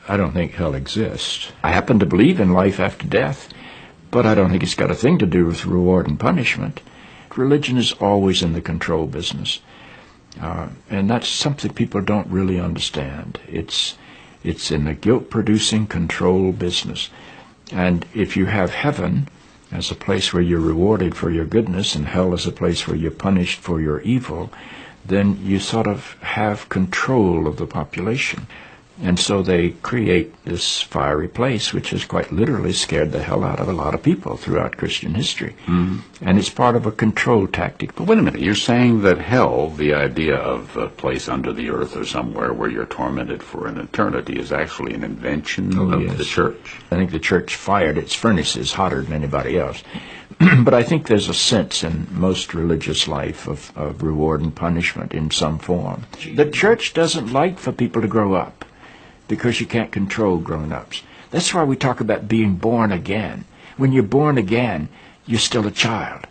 I don't think hell exists. I happen to believe in life after death, but I don't think it's got a thing to do with reward and punishment. Religion is always in the control business. And that's something people don't really understand. It's in the guilt-producing control business. And if you have heaven as a place where you're rewarded for your goodness and hell as a place where you're punished for your evil, then you sort of have control of the population. And so they create this fiery place, which has quite literally scared the hell out of a lot of people throughout Christian history. Mm-hmm. And it's part of a control tactic. But wait a minute, you're saying that hell, the idea of a place under the earth or somewhere where you're tormented for an eternity, is actually an invention of the church? I think the church fired its furnaces hotter than anybody else. But I think there's a sense in most religious life of reward and punishment in some form. The church doesn't like for people to grow up, because you can't control grown-ups. That's why we talk about being born again. When you're born again, you're still a child.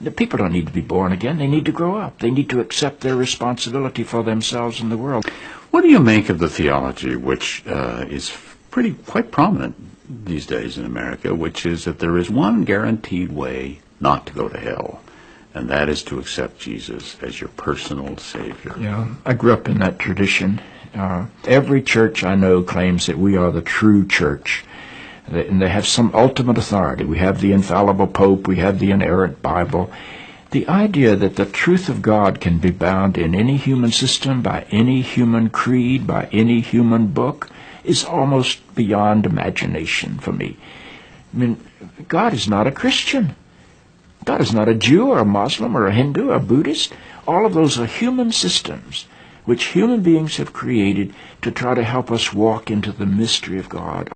The people don't need to be born again. They need to grow up. They need to accept their responsibility for themselves and the world. What do you make of the theology, which is quite prominent these days in America, which is that there is one guaranteed way not to go to hell, and that is to accept Jesus as your personal Savior? Yeah, I grew up in that tradition. Every church I know claims that we are the true church, and they have some ultimate authority. We have the infallible Pope, we have the inerrant Bible. The idea that the truth of God can be bound in any human system, by any human creed, by any human book, is almost beyond imagination for me. I mean, God is not a Christian. God is not a Jew or a Muslim or a Hindu or a Buddhist. All of those are human systems which human beings have created to try to help us walk into the mystery of God.